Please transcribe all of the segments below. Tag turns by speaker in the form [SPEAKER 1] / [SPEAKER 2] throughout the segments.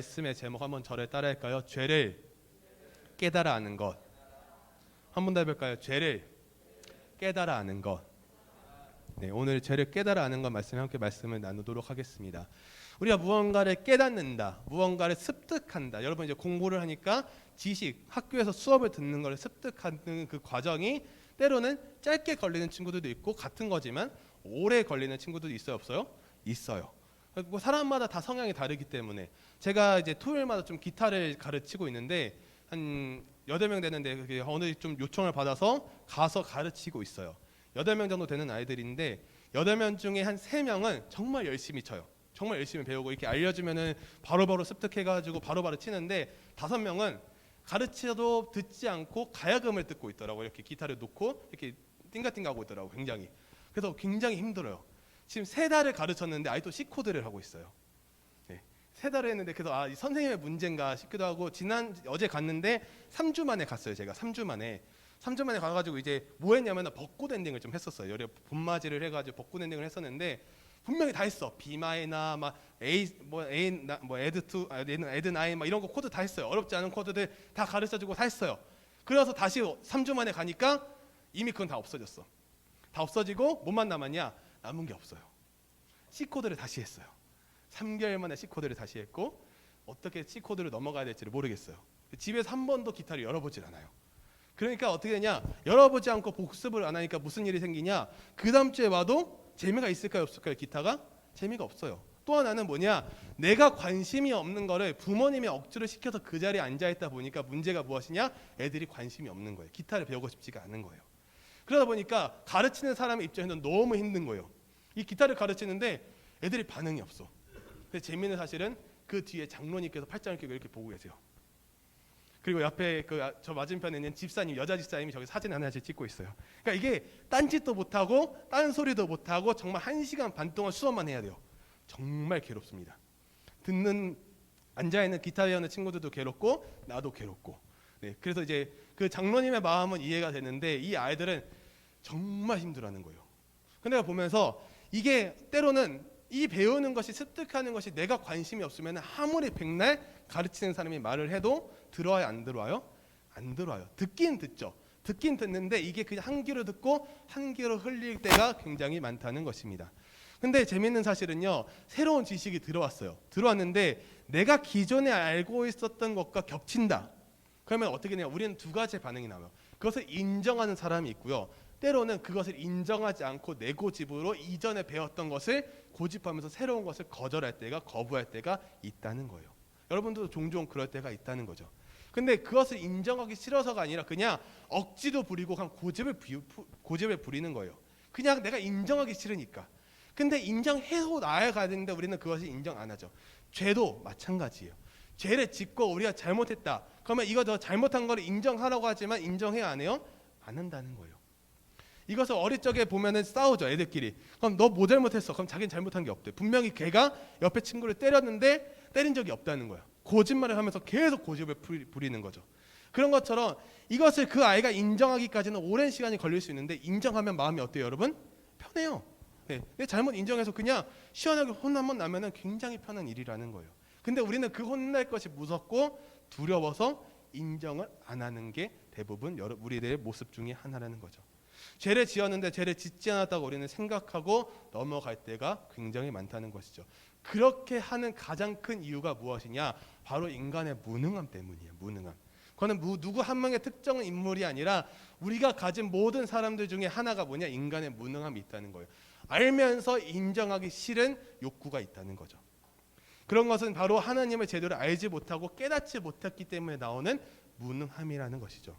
[SPEAKER 1] 말씀의 제목 한번 저를 따라할까요? 죄를 깨달아 아는 것. 한 번 더 해볼까요? 죄를 깨달아 아는 것. 네, 오늘 죄를 깨달아 아는 것 말씀 함께 말씀을 나누도록 하겠습니다. 우리가 무언가를 깨닫는다, 무언가를 습득한다. 여러분 이제 공부를 하니까 지식, 학교에서 수업을 듣는 걸 습득하는 그 과정이 때로는 짧게 걸리는 친구들도 있고 같은 거지만 오래 걸리는 친구들도 있어요, 없어요? 있어요. 그리고 사람마다 다 성향이 다르기 때문에 제가 이제 토요일마다 좀 기타를 가르치고 있는데 한 8명 되는데 어느 좀 요청을 받아서 가서 가르치고 있어요. 8명 정도 되는 아이들인데 8명 중에 한 3명은 정말 열심히 쳐요. 정말 열심히 배우고 이렇게 알려주면은 바로바로 습득해가지고 바로바로 치는데 5명은 가르쳐도 듣지 않고 가야금을 듣고 있더라고요. 이렇게 기타를 놓고 이렇게 띵가띵가하고 있더라고요. 굉장히. 그래서 굉장히 힘들어요. 지금 3달을 가르쳤는데 아직도 C코드를 하고 있어요. 네. 3달을 했는데 그래서 이 선생님의 문제인가 싶기도 하고 어제 갔는데 3주 만에 갔어요. 제가 3주 만에 가가지고 이제 뭐 했냐면 벚꽃 엔딩을 좀 했었어요. 열에 봄맞이를 해가지고 벚꽃 엔딩을 했었는데 분명히 다 했어. B 마이너, 막 A, add to, add 9, 막 이런 거 코드 다 했어요. 어렵지 않은 코드들 다 가르쳐주고 다 했어요. 그래서 다시 3주 만에 가니까 이미 그건 다 없어졌어. 다 없어지고 뭐만 남았냐? 남은 게 없어요. C 코드를 다시 했어요. 3개월 만에 C 코드를 다시 했고 어떻게 C 코드를 넘어가야 될지를 모르겠어요. 집에서 한 번도 기타를 열어보질 않아요. 그러니까 어떻게 되냐? 열어보지 않고 복습을 안 하니까 무슨 일이 생기냐? 그 다음 주에 와도 재미가 있을까요, 없을까요? 기타가? 재미가 없어요. 또 하나는 뭐냐? 내가 관심이 없는 거를 부모님이 억지로 시켜서 그 자리에 앉아있다 보니까 문제가 무엇이냐? 애들이 관심이 없는 거예요. 기타를 배우고 싶지가 않은 거예요. 그러다 보니까 가르치는 사람의 입장에서는 너무 힘든 거예요. 이 기타를 가르치는데 애들이 반응이 없어. 근데 재미있는 사실은 그 뒤에 장로님께서 팔짱을 끼고 이렇게 보고 계세요. 그리고 옆에 저 맞은편에 있는 집사님, 여자 집사님이 저기 사진 하나씩 찍고 있어요. 그러니까 이게 딴짓도 못하고 딴소리도 못하고 정말 1시간 반 동안 수업만 해야 돼요. 정말 괴롭습니다. 앉아있는 기타 배우는 친구들도 괴롭고 나도 괴롭고. 네, 그래서 이제 그 장로님의 마음은 이해가 되는데 이 아이들은 정말 힘들어하는 거예요. 근데 보면서 이게 때로는 이 배우는 것이 습득하는 것이 내가 관심이 없으면 아무리 백날 가르치는 사람이 말을 해도 들어와요, 안 들어와요? 안 들어와요. 듣긴 듣죠. 듣긴 듣는데 이게 그냥 한 귀로 듣고 한 귀로 흘릴 때가 굉장히 많다는 것입니다. 근데 재밌는 사실은요, 새로운 지식이 들어왔는데 내가 기존에 알고 있었던 것과 겹친다. 그러면 어떻게 되냐? 우리는 두 가지 반응이 나와요. 그것을 인정하는 사람이 있고요. 때로는 그것을 인정하지 않고 내 고집으로 이전에 배웠던 것을 고집하면서 새로운 것을 거부할 때가 있다는 거예요. 여러분들도 종종 그럴 때가 있다는 거죠. 근데 그것을 인정하기 싫어서가 아니라 그냥 억지도 부리고 그냥 고집을 부리는 거예요. 그냥 내가 인정하기 싫으니까. 근데 인정해서 나아가야 되는데 우리는 그것을 인정 안 하죠. 죄도 마찬가지예요. 죄를 짓고 우리가 잘못했다. 그러면 이거 더 잘못한 거를 인정하라고 하지만 인정해야 안 해요? 안 한다는 거예요. 이것을 어릴 적에 보면은 싸우죠, 애들끼리. 그럼 너 뭐 잘못했어? 그럼 자기는 잘못한 게 없대. 분명히 걔가 옆에 친구를 때렸는데 때린 적이 없다는 거야. 거짓말을 하면서 계속 고집을 부리는 거죠. 그런 것처럼 이것을 그 아이가 인정하기까지는 오랜 시간이 걸릴 수 있는데 인정하면 마음이 어때요, 여러분? 편해요. 네. 내 잘못 인정해서 그냥 시원하게 혼 한번 나면은 굉장히 편한 일이라는 거예요. 근데 우리는 그 혼날 것이 무섭고 두려워서 인정을 안 하는 게 대부분 우리들의 모습 중에 하나라는 거죠. 죄를 지었는데 죄를 짓지 않았다고 우리는 생각하고 넘어갈 때가 굉장히 많다는 것이죠. 그렇게 하는 가장 큰 이유가 무엇이냐? 바로 인간의 무능함 때문이에요. 무능함. 그거는 누구 한 명의 특정 인물이 아니라 우리가 가진 모든 사람들 중에 하나가 뭐냐? 인간의 무능함이 있다는 거예요. 알면서 인정하기 싫은 욕구가 있다는 거죠. 그런 것은 바로 하나님을 제대로 알지 못하고 깨닫지 못했기 때문에 나오는 무능함이라는 것이죠.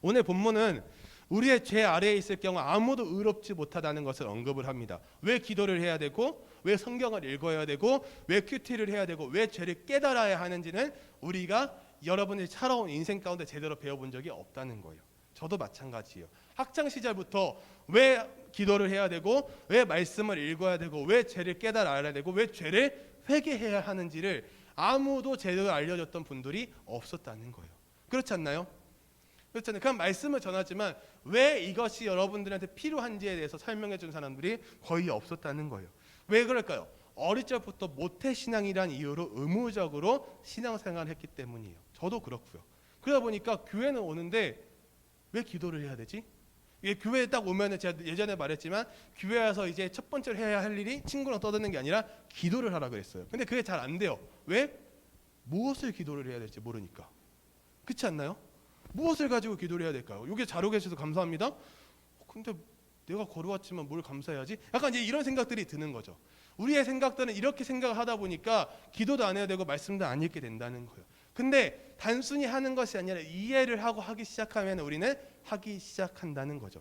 [SPEAKER 1] 오늘 본문은 우리의 죄 아래에 있을 경우 아무도 의롭지 못하다는 것을 언급을 합니다. 왜 기도를 해야 되고 왜 성경을 읽어야 되고 왜 큐티를 해야 되고 왜 죄를 깨달아야 하는지는 우리가 여러분이 살아온 인생 가운데 제대로 배워본 적이 없다는 거예요. 저도 마찬가지예요. 학창 시절부터 왜 기도를 해야 되고 왜 말씀을 읽어야 되고 왜 죄를 깨달아야 되고 왜 죄를 회개해야 하는지를 아무도 제대로 알려줬던 분들이 없었다는 거예요. 그렇지 않나요? 그렇잖아요. 그냥 말씀을 전하지만 왜 이것이 여러분들한테 필요한지에 대해서 설명해 준 사람들이 거의 없었다는 거예요. 왜 그럴까요? 어릴 적부터 모태신앙이란 이유로 의무적으로 신앙생활을 했기 때문이에요. 저도 그렇고요. 그러다 보니까 교회는 오는데 왜 기도를 해야 되지? 이게 교회에 딱 오면은 제가 예전에 말했지만 교회 와서 이제 첫 번째로 해야 할 일이 친구랑 떠드는 게 아니라 기도를 하라 그랬어요. 근데 그게 잘 안 돼요. 왜? 무엇을 기도를 해야 될지 모르니까. 그렇지 않나요? 무엇을 가지고 기도를 해야 될까요? 여기 잘 오게 해주셔서 감사합니다. 근데 내가 걸어왔지만 뭘 감사해야지? 약간 이제 이런 생각들이 드는 거죠. 우리의 생각들은 이렇게 생각을 하다 보니까 기도도 안 해야 되고 말씀도 안 읽게 된다는 거예요. 근데 단순히 하는 것이 아니라 이해를 하고 하기 시작하면 우리는 하기 시작한다는 거죠.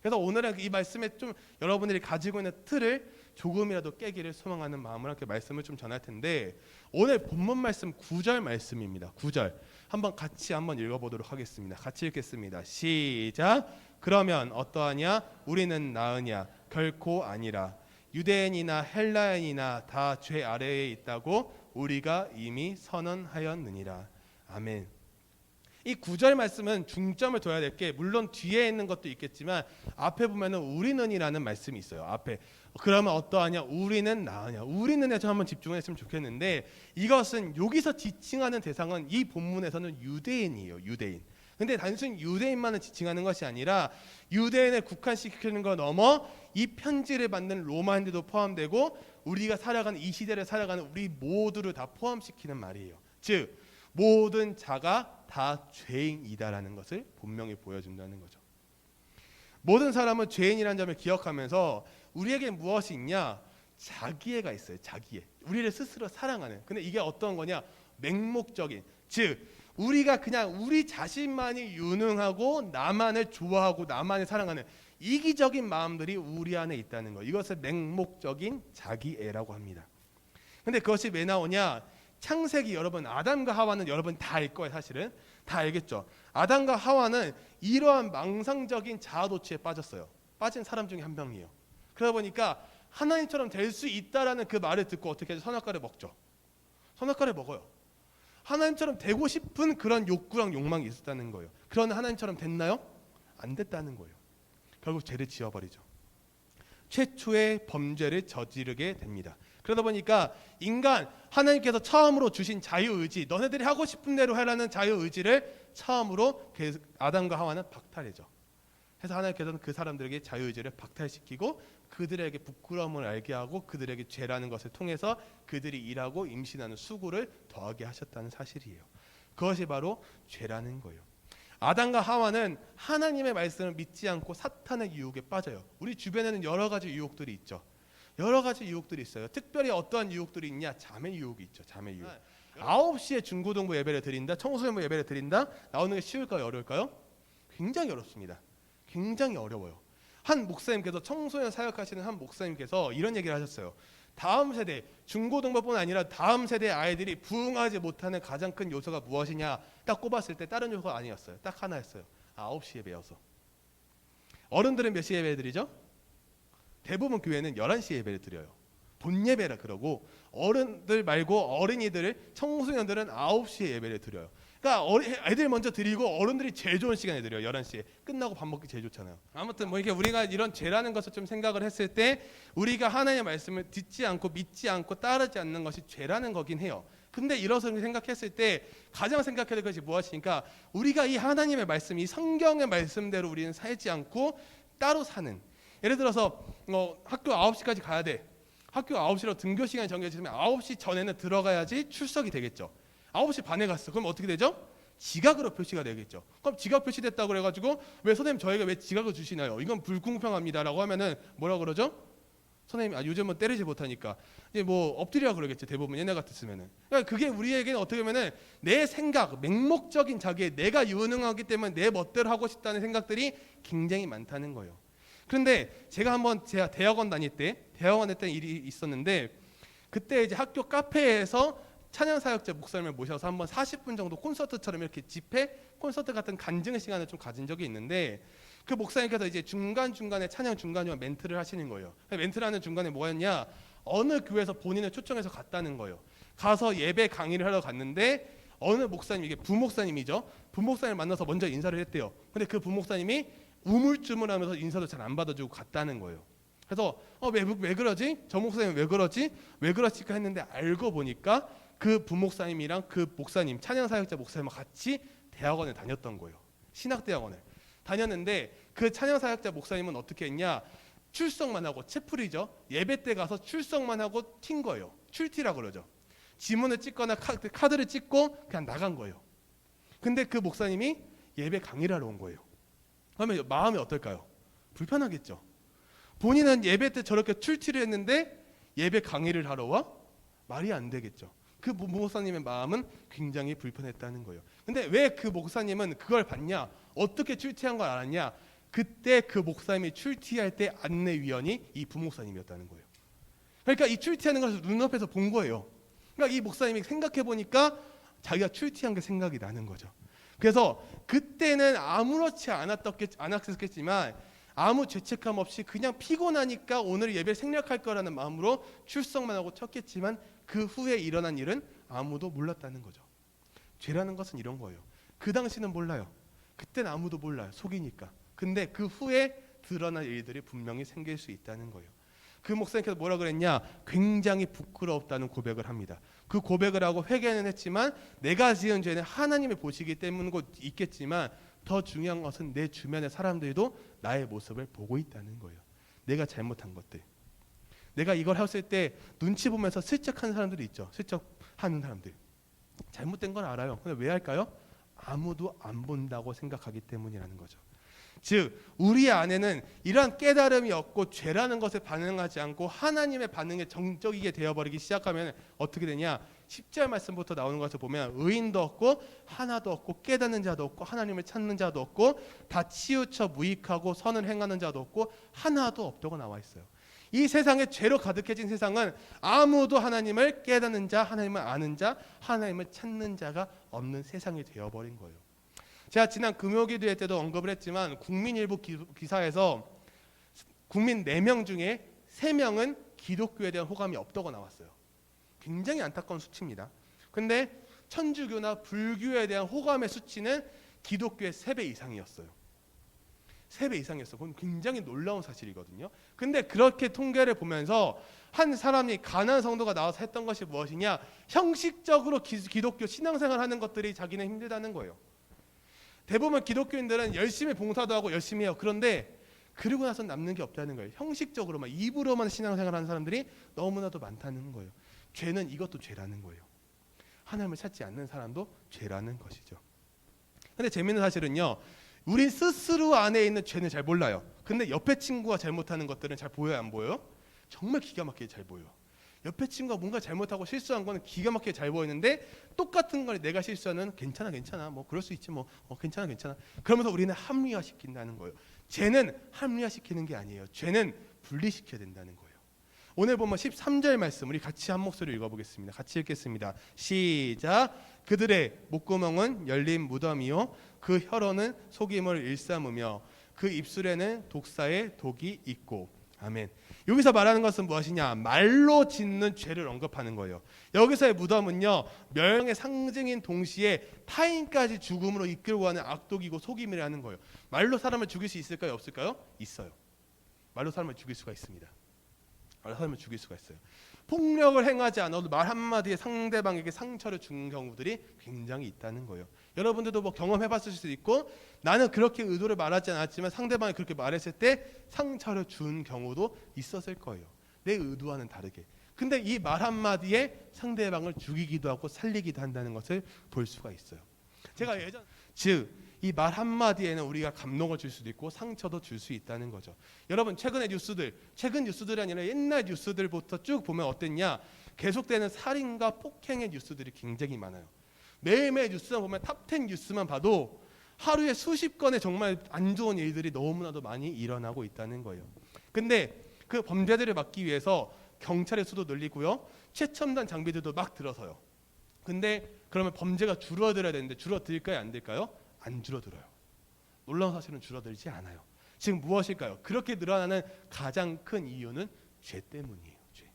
[SPEAKER 1] 그래서 오늘은 이 말씀에 좀 여러분들이 가지고 있는 틀을 조금이라도 깨기를 소망하는 마음으로 이렇게 말씀을 좀 전할 텐데, 오늘 본문 말씀 9절 말씀입니다. 9절 한번 같이 한번 읽어보도록 하겠습니다. 같이 읽겠습니다. 시작. 그러면 어떠하냐? 우리는 나으냐? 결코 아니라. 유대인이나 헬라인이나 다 죄 아래에 있다고 우리가 이미 선언하였느니라. 아멘. 이 9절 말씀은 중점을 둬야 될 게, 물론 뒤에 있는 것도 있겠지만 앞에 보면은 우리는이라는 말씀이 있어요. 앞에. 그러면 어떠하냐? 우리는 나으냐? 우리는에 좀 한번 집중했으면 좋겠는데, 이것은 여기서 지칭하는 대상은 이 본문에서는 유대인이에요. 유대인. 근데 단순히 유대인만을 지칭하는 것이 아니라 유대인을 국한시키는 거 넘어 이 편지를 받는 로마인들도 포함되고 우리가 살아가는 이 시대를 살아가는 우리 모두를 다 포함시키는 말이에요. 즉 모든 자가 다 죄인이다라는 것을 분명히 보여준다는 거죠. 모든 사람은 죄인이라는 점을 기억하면서 우리에게 무엇이 있냐? 자기애가 있어요. 자기애. 우리를 스스로 사랑하는. 근데 이게 어떤 거냐? 맹목적인. 즉 우리가 그냥 우리 자신만이 유능하고 나만을 좋아하고 나만을 사랑하는 이기적인 마음들이 우리 안에 있다는 거. 이것을 맹목적인 자기애라고 합니다. 근데 그것이 왜 나오냐? 창세기 여러분 아담과 하와는 여러분 다 알 거예요. 사실은 다 알겠죠. 아담과 하와는 이러한 망상적인 자아도취에 빠졌어요. 빠진 사람 중에 한 명이에요. 그러다 보니까 하나님처럼 될 수 있다라는 그 말을 듣고 어떻게 해서 선악과를 먹죠. 선악과를 먹어요. 하나님처럼 되고 싶은 그런 욕구랑 욕망이 있었다는 거예요. 그러나 하나님처럼 됐나요? 안 됐다는 거예요. 결국 죄를 지어버리죠. 최초의 범죄를 저지르게 됩니다. 그러다 보니까 인간, 하나님께서 처음으로 주신 자유의지, 너네들이 하고 싶은 대로 하라는 자유의지를 처음으로 아담과 하와는 박탈해죠. 그래서 하나님께서는 그 사람들에게 자유의지를 박탈시키고 그들에게 부끄러움을 알게 하고 그들에게 죄라는 것을 통해서 그들이 일하고 임신하는 수고를 더하게 하셨다는 사실이에요. 그것이 바로 죄라는 거예요. 아담과 하와는 하나님의 말씀을 믿지 않고 사탄의 유혹에 빠져요. 우리 주변에는 여러 가지 유혹들이 있죠. 여러 가지 유혹들이 있어요. 특별히 어떠한 유혹들이 있냐? 자매 유혹이 있죠. 자매 유혹. 9시에 중고등부 예배를 드린다, 청소년부 예배를 드린다. 나오는 게 쉬울까요? 어려울까요? 굉장히 어렵습니다. 굉장히 어려워요. 한 목사님께서, 청소년 사역하시는 한 목사님께서 이런 얘기를 하셨어요. 다음 세대, 중고등부뿐 아니라 다음 세대 아이들이 부응하지 못하는 가장 큰 요소가 무엇이냐? 딱 꼽았을 때 다른 요소가 아니었어요. 딱 하나였어요. 9시 예배여서. 어른들은 몇 시에 예배 드리죠? 대부분 교회는 11시에 예배를 드려요. 본 예배라 그러고, 어른들 말고 어린이들, 청소년들은 9시에 예배를 드려요. 그러니까 애들 먼저 드리고 어른들이 제일 좋은 시간에 드려요. 11시에 끝나고 밥 먹기 제일 좋잖아요. 아무튼 뭐 이렇게 우리가 이런 죄라는 것을 좀 생각을 했을 때, 우리가 하나님의 말씀을 듣지 않고 믿지 않고 따르지 않는 것이 죄라는 거긴 해요. 근데 이것을 생각했을 때 가장 생각해야 될 것이 무엇이니까, 우리가 이 하나님의 말씀, 이 성경의 말씀대로 우리는 살지 않고 따로 사는. 예를 들어서 학교 9시까지 가야 돼. 학교 9시로 등교 시간이 정해지면 9시 전에는 들어가야지 출석이 되겠죠. 9시 반에 갔어. 그럼 어떻게 되죠? 지각으로 표시가 되겠죠. 그럼 지각 표시됐다고 그래가지고 왜 선생님 저희가 왜 지각을 주시나요? 이건 불공평합니다라고 하면은 뭐라 그러죠? 선생님 요즘은 때리지 못하니까 이제 뭐 엎드리라 그러겠죠. 대부분 얘네 같았으면은. 그러니까 그게 우리에게는 어떻게 보면은 내 생각, 맹목적인 자기의, 내가 유능하기 때문에 내 멋대로 하고 싶다는 생각들이 굉장히 많다는 거예요. 그런데 제가 대학원 다닐 때 일이 있었는데, 그때 이제 학교 카페에서 찬양사역자 목사님을 모셔서 한번 40분 정도 콘서트처럼 이렇게 집회, 콘서트 같은 간증의 시간을 좀 가진 적이 있는데, 그 목사님께서 이제 중간중간에 찬양 중간에 멘트를 하시는 거예요. 멘트라는 중간에 뭐였냐? 어느 교회에서 본인을 초청해서 갔다는 거예요. 가서 예배 강의를 하러 갔는데 어느 목사님, 이게 부목사님이죠. 부목사님을 만나서 먼저 인사를 했대요. 근데 그 부목사님이 우물쭈물하면서 인사도 잘 안 받아주고 갔다는 거예요. 그래서 왜 그러지? 저 목사님 왜 그러지? 왜 그러실까 했는데 알고 보니까 그 부목사님이랑 그 목사님, 찬양사역자 목사님과 같이 대학원을 다녔던 거예요. 신학대학원을 다녔는데 그 찬양사역자 목사님은 어떻게 했냐? 출석만 하고, 채플이죠. 예배 때 가서 출석만 하고 튄 거예요. 출티라 그러죠. 지문을 찍거나 카드를 찍고 그냥 나간 거예요. 근데 그 목사님이 예배 강의를 하러 온 거예요. 그러면 마음이 어떨까요? 불편하겠죠. 본인은 예배 때 저렇게 출티를 했는데 예배 강의를 하러 와? 말이 안 되겠죠. 그 목사님의 마음은 굉장히 불편했다는 거예요. 근데 왜 그 목사님은 그걸 봤냐? 어떻게 출티한 걸 알았냐? 그때 그 목사님이 출티할 때 안내위원이 이 부목사님이었다는 거예요. 그러니까 이 출티하는 것을 눈앞에서 본 거예요. 그러니까 이 목사님이 생각해 보니까 자기가 출티한 게 생각이 나는 거죠. 그래서 그때는 아무렇지 않았겠지만 아무 죄책감 없이 그냥 피곤하니까 오늘 예배 생략할 거라는 마음으로 출석만 하고 쳤겠지만 그 후에 일어난 일은 아무도 몰랐다는 거죠. 죄라는 것은 이런 거예요. 그 당시는 몰라요. 그때는 아무도 몰라요. 속이니까. 근데 그 후에 드러날 일들이 분명히 생길 수 있다는 거예요. 그 목사님께서 뭐라 그랬냐? 굉장히 부끄럽다는 고백을 합니다. 그 고백을 하고 회개는 했지만 내가 지은 죄는 하나님이 보시기 때문인 것 있겠지만 더 중요한 것은 내 주변의 사람들도 나의 모습을 보고 있다는 거예요. 내가 잘못한 것들. 내가 이걸 했을 때 눈치 보면서 슬쩍 하는 사람들이 있죠. 슬쩍 하는 사람들. 잘못된 건 알아요. 근데 왜 할까요? 아무도 안 본다고 생각하기 때문이라는 거죠. 즉 우리 안에는 이러한 깨달음이 없고 죄라는 것에 반응하지 않고 하나님의 반응에 정적이게 되어버리기 시작하면 어떻게 되냐? 10절 말씀부터 나오는 것을 보면 의인도 없고 하나도 없고 깨닫는 자도 없고 하나님을 찾는 자도 없고 다 치우쳐 무익하고 선을 행하는 자도 없고 하나도 없다고 나와 있어요. 이 세상에 죄로 가득해진 세상은 아무도 하나님을 깨닫는 자, 하나님을 아는 자, 하나님을 찾는 자가 없는 세상이 되어버린 거예요. 제가 지난 금요기도회 때도 언급을 했지만 국민일보 기사에서 국민 4명 중에 3명은 기독교에 대한 호감이 없다고 나왔어요. 굉장히 안타까운 수치입니다. 근데 천주교나 불교에 대한 호감의 수치는 기독교의 3배 이상이었어요. 3배 이상이었어요. 그건 굉장히 놀라운 사실이거든요. 근데 그렇게 통계를 보면서 한 사람이 가난한 성도가 나와서 했던 것이 무엇이냐? 형식적으로 기독교 신앙생활 하는 것들이 자기는 힘들다는 거예요. 대부분 기독교인들은 열심히 봉사도 하고 열심히 해요. 그런데 그러고 나서 남는 게 없다는 거예요. 형식적으로만 입으로만 신앙생활하는 사람들이 너무나도 많다는 거예요. 죄는 이것도 죄라는 거예요. 하나님을 찾지 않는 사람도 죄라는 것이죠. 근데 재미있는 사실은요. 우린 스스로 안에 있는 죄는 잘 몰라요. 근데 옆에 친구가 잘못하는 것들은 잘 보여요, 안 보여요? 정말 기가 막히게 잘 보여요. 옆에 친구가 뭔가 잘못하고 실수한 거는 기가 막히게 잘 보이는데 똑같은 걸 내가 실수하는 괜찮아 뭐 그럴 수 있지 뭐 괜찮아 그러면서 우리는 합리화시킨다는 거예요. 죄는 합리화시키는 게 아니에요. 죄는 분리시켜야 된다는 거예요. 오늘 보면 13절 말씀 우리 같이 한 목소리 읽어보겠습니다. 같이 읽겠습니다. 시작. 그들의 목구멍은 열린 무덤이요 그 혀로는 속임을 일삼으며 그 입술에는 독사의 독이 있고. 아멘. 여기서 말하는 것은 무엇이냐? 말로 짓는 죄를 언급하는 거예요. 여기서의 무덤은요 멸망의 상징인 동시에 타인까지 죽음으로 이끌고 가는 악독이고 속임이라는 거예요. 말로 사람을 죽일 수 있을까요? 없을까요? 있어요. 말로 사람을 죽일 수가 있습니다. 말로 사람을 죽일 수가 있어요. 폭력을 행하지 않아도 말 한마디에 상대방에게 상처를 주는 경우들이 굉장히 있다는 거예요. 여러분들도 뭐 경험해봤을 수도 있고 나는 그렇게 의도를 말하지 않았지만 상대방이 그렇게 말했을 때 상처를 준 경우도 있었을 거예요. 내 의도와는 다르게. 근데 이 말 한마디에 상대방을 죽이기도 하고 살리기도 한다는 것을 볼 수가 있어요. 제가 이 말 한마디에는 우리가 감동을 줄 수도 있고 상처도 줄 수 있다는 거죠. 여러분 최근 뉴스들이 아니라 옛날 뉴스들부터 쭉 보면 어땠냐? 계속되는 살인과 폭행의 뉴스들이 굉장히 많아요. 매일매일 뉴스만 보면 탑10 뉴스만 봐도 하루에 수십 건의 정말 안 좋은 일들이 너무나도 많이 일어나고 있다는 거예요. 근데 그 범죄들을 막기 위해서 경찰의 수도 늘리고요. 최첨단 장비들도 막 들어서요. 근데 그러면 범죄가 줄어들어야 되는데 줄어들까요? 안 될까요? 안 줄어들어요. 놀라운 사실은 줄어들지 않아요. 지금 무엇일까요? 그렇게 늘어나는 가장 큰 이유는 죄 때문이에요. 죄.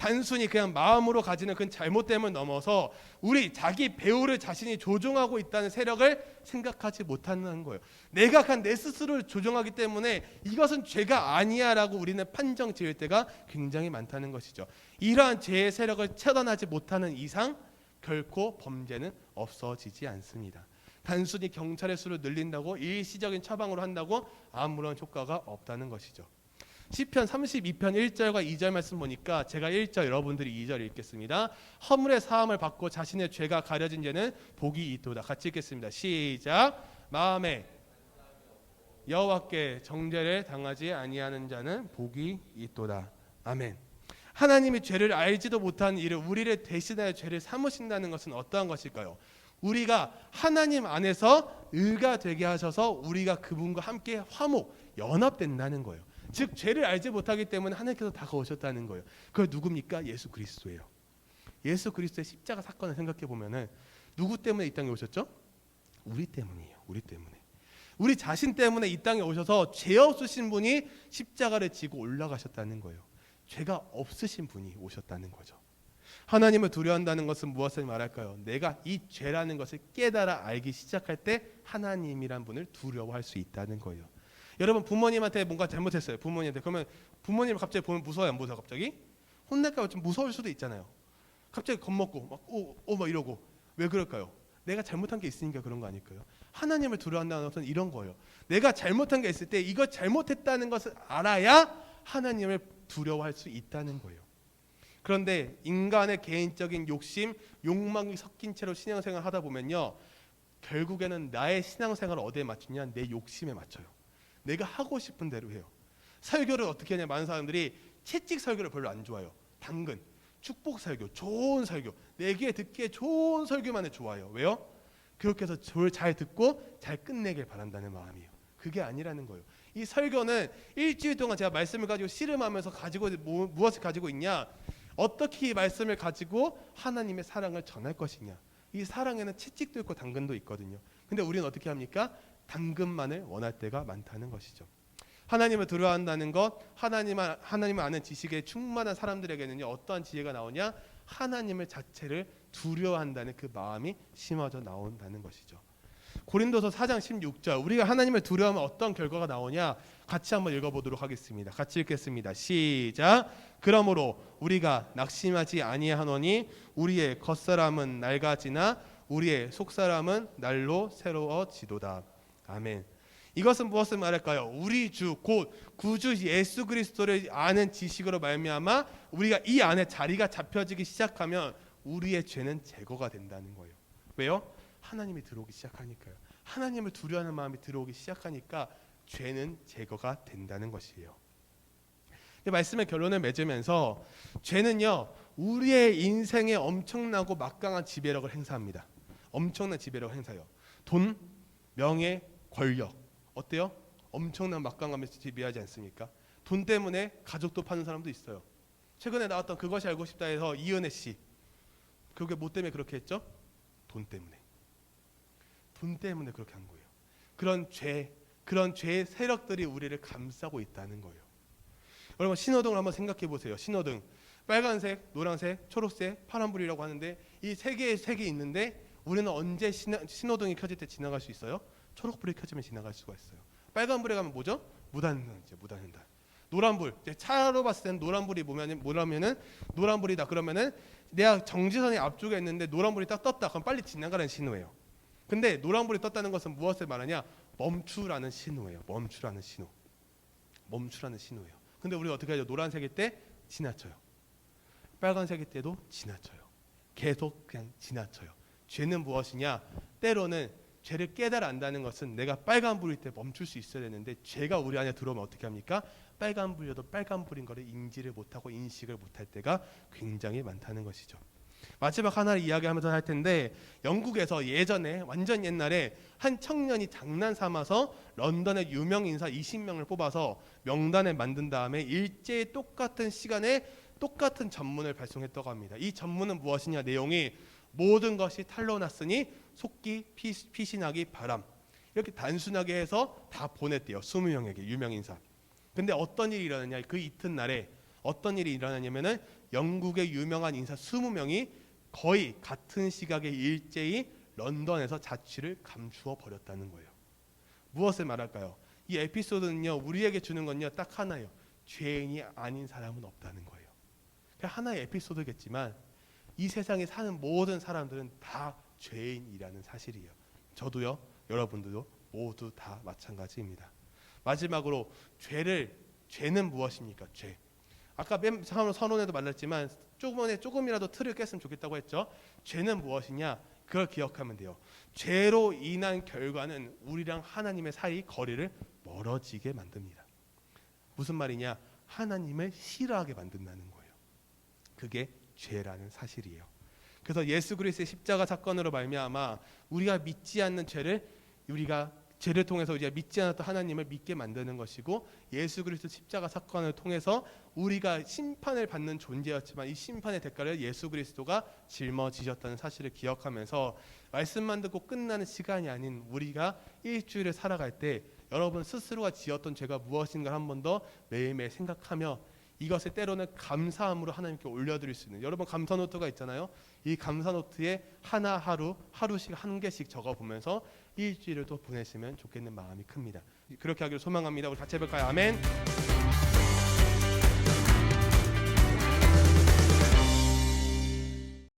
[SPEAKER 1] 단순히 그냥 마음으로 가지는 그 잘못됨을 넘어서 우리 자기 배우를 자신이 조종하고 있다는 세력을 생각하지 못하는 거예요. 내가 그냥 내 스스로를 조종하기 때문에 이것은 죄가 아니야라고 우리는 판정 지을 때가 굉장히 많다는 것이죠. 이러한 죄의 세력을 차단하지 못하는 이상 결코 범죄는 없어지지 않습니다. 단순히 경찰의 수를 늘린다고 일시적인 처방으로 한다고 아무런 효과가 없다는 것이죠. 시편 32편 1절과 2절 말씀 보니까 제가 1절 여러분들이 2절 읽겠습니다. 허물의 사함을 받고 자신의 죄가 가려진 죄는 복이 있도다. 같이 읽겠습니다. 시작. 마음에 여호와께 정죄를 당하지 아니하는 자는 복이 있도다. 아멘. 하나님이 죄를 알지도 못한 이를 우리를 대신하여 죄를 삼으신다는 것은 어떠한 것일까요? 우리가 하나님 안에서 의가 되게 하셔서 우리가 그분과 함께 화목, 연합된다는 거예요. 즉 죄를 알지 못하기 때문에 하나님께서 다가오셨다는 거예요. 그게 누굽니까? 예수 그리스도예요. 예수 그리스도의 십자가 사건을 생각해 보면은 누구 때문에 이 땅에 오셨죠? 우리 때문이에요. 우리 때문에. 우리 자신 때문에 이 땅에 오셔서 죄 없으신 분이 십자가를 지고 올라가셨다는 거예요. 죄가 없으신 분이 오셨다는 거죠. 하나님을 두려워한다는 것은 무엇을 말할까요? 내가 이 죄라는 것을 깨달아 알기 시작할 때 하나님이란 분을 두려워할 수 있다는 거예요. 여러분 부모님한테 뭔가 잘못했어요. 부모님한테. 그러면 부모님을 갑자기 보면 무서워요? 안 무서워요? 갑자기? 혼날까 봐 좀 무서울 수도 있잖아요. 갑자기 겁먹고 막 이러고. 왜 그럴까요? 내가 잘못한 게 있으니까 그런 거 아닐까요? 하나님을 두려워한다는 것은 이런 거예요. 내가 잘못한 게 있을 때 이거 잘못했다는 것을 알아야 하나님을 두려워할 수 있다는 거예요. 그런데 인간의 개인적인 욕심, 욕망이 섞인 채로 신앙생활을 하다 보면요, 결국에는 나의 신앙생활을 어디에 맞추냐? 내 욕심에 맞춰요. 내가 하고 싶은 대로 해요. 설교를 어떻게 하냐? 많은 사람들이 채찍 설교를 별로 안 좋아해요. 당근, 축복 설교, 좋은 설교, 내게 듣기에 좋은 설교만을 좋아해요. 왜요? 그렇게 해서 저를 잘 듣고 잘 끝내길 바란다는 마음이에요. 그게 아니라는 거예요. 이 설교는 일주일 동안 제가 말씀을 가지고 씨름하면서 가지고 무엇을 가지고 있냐? 어떻게 이 말씀을 가지고 하나님의 사랑을 전할 것이냐? 이 사랑에는 채찍도 있고 당근도 있거든요. 근데 우리는 어떻게 합니까? 당근만을 원할 때가 많다는 것이죠. 하나님을 두려워한다는 것, 하나님을 아는 지식에 충만한 사람들에게는요, 어떠한 지혜가 나오냐? 하나님을 자체를 두려워한다는 그 마음이 심어져 나온다는 것이죠. 고린도서 4장 16절, 우리가 하나님을 두려워하면 어떤 결과가 나오냐? 같이 한번 읽어보도록 하겠습니다. 같이 읽겠습니다. 시작. 그러므로 우리가 낙심하지 아니하노니 우리의 겉사람은 낡아지나 우리의 속사람은 날로 새로워지도다. 아멘. 이것은 무엇을 말할까요? 우리 주 곧 구주 예수 그리스도를 아는 지식으로 말미암아 우리가 이 안에 자리가 잡혀지기 시작하면 우리의 죄는 제거가 된다는 거예요. 왜요? 하나님이 들어오기 시작하니까요. 하나님을 두려워하는 마음이 들어오기 시작하니까 죄는 제거가 된다는 것이에요. 말씀의 결론을 맺으면서 죄는요, 우리의 인생에 엄청나고 막강한 지배력을 행사합니다. 엄청난 지배력을 행사해요. 돈, 명예, 권력, 어때요? 엄청난 막강함에서 지배하지 않습니까? 돈 때문에 가족도 파는 사람도 있어요. 최근에 나왔던 그것이 알고 싶다에서 이은혜 씨, 그게 뭐 때문에 그렇게 했죠? 돈 때문에. 돈 때문에 그렇게 한 거예요. 그런 죄의 세력들이 우리를 감싸고 있다는 거예요. 여러분 신호등을 한번 생각해 보세요. 신호등 빨간색, 노란색, 초록색, 파란불이라고 하는데 이 세 개의 색이 있는데 우리는 언제 신호등이 켜질 때 지나갈 수 있어요? 초록불이 켜지면 지나갈 수가 있어요. 빨간불에 가면 뭐죠? 무단횡단. 노란불, 이제 차로 봤을 때는 노란불이 뭐냐면은 노란불이다 그러면은 내가 정지선이 앞쪽에 있는데 노란불이 딱 떴다 그럼 빨리 지나가는 신호예요. 근데 노란불이 떴다는 것은 무엇을 말하냐? 멈추라는 신호예요. 멈추라는 신호예요. 근데 우리가 어떻게 하죠? 노란색일 때 지나쳐요. 빨간색일 때도 지나쳐요. 계속 그냥 지나쳐요. 죄는 무엇이냐? 때로는 죄를 깨달아 안다는 것은 내가 빨간불일 때 멈출 수 있어야 되는데 죄가 우리 안에 들어오면 어떻게 합니까? 빨간불이어도 빨간불인 것을 인지를 못하고 인식을 못할 때가 굉장히 많다는 것이죠. 마지막 하나를 이야기하면서 할 텐데 영국에서 예전에 완전 옛날에 한 청년이 장난 삼아서 런던의 유명 인사 20명을 뽑아서 명단을 만든 다음에 일제히 똑같은 시간에 똑같은 전문을 발송했다고 합니다. 이 전문은 무엇이냐? 내용이 모든 것이 탄로 났으니 속기 피신하기 바람. 이렇게 단순하게 해서 다 보냈대요. 20명에게 유명 인사. 근데 어떤 일이 일어났냐? 그 이튿날에 어떤 일이 일어나냐면은 영국의 유명한 인사 20명이 거의 같은 시각에 일제히 런던에서 자취를 감추어 버렸다는 거예요. 무엇을 말할까요? 이 에피소드는요, 우리에게 주는 건요 딱 하나예요. 죄인이 아닌 사람은 없다는 거예요. 그냥 하나의 에피소드겠지만 이 세상에 사는 모든 사람들은 다 죄인이라는 사실이에요. 저도요, 여러분들도 모두 다 마찬가지입니다. 마지막으로 죄는 무엇입니까? 죄. 아까 맨 처음 선언에도 말했지만 조금이라도 틀을 깼으면 좋겠다고 했죠. 죄는 무엇이냐? 그걸 기억하면 돼요. 죄로 인한 결과는 우리랑 하나님의 사이 거리를 멀어지게 만듭니다. 무슨 말이냐? 하나님을 싫어하게 만든다는 거예요. 그게 죄라는 사실이에요. 그래서 예수 그리스도의 십자가 사건으로 말미암아 우리가 믿지 않는 죄를 통해서 우리가 믿지 않았던 하나님을 믿게 만드는 것이고, 예수 그리스도 십자가 사건을 통해서 우리가 심판을 받는 존재였지만 이 심판의 대가를 예수 그리스도가 짊어지셨다는 사실을 기억하면서 말씀만 듣고 끝나는 시간이 아닌 우리가 일주일을 살아갈 때 여러분 스스로가 지었던 죄가 무엇인가 한 번 더 매일매일 생각하며 이것을 때로는 감사함으로 하나님께 올려드릴 수 있는, 여러분 감사 노트가 있잖아요. 이 감사 노트에 하루씩 한 개씩 적어보면서 일주일을 또 보내시면 좋겠는 마음이 큽니다. 그렇게 하기를 소망합니다. 우리 같이 해볼까요? 아멘.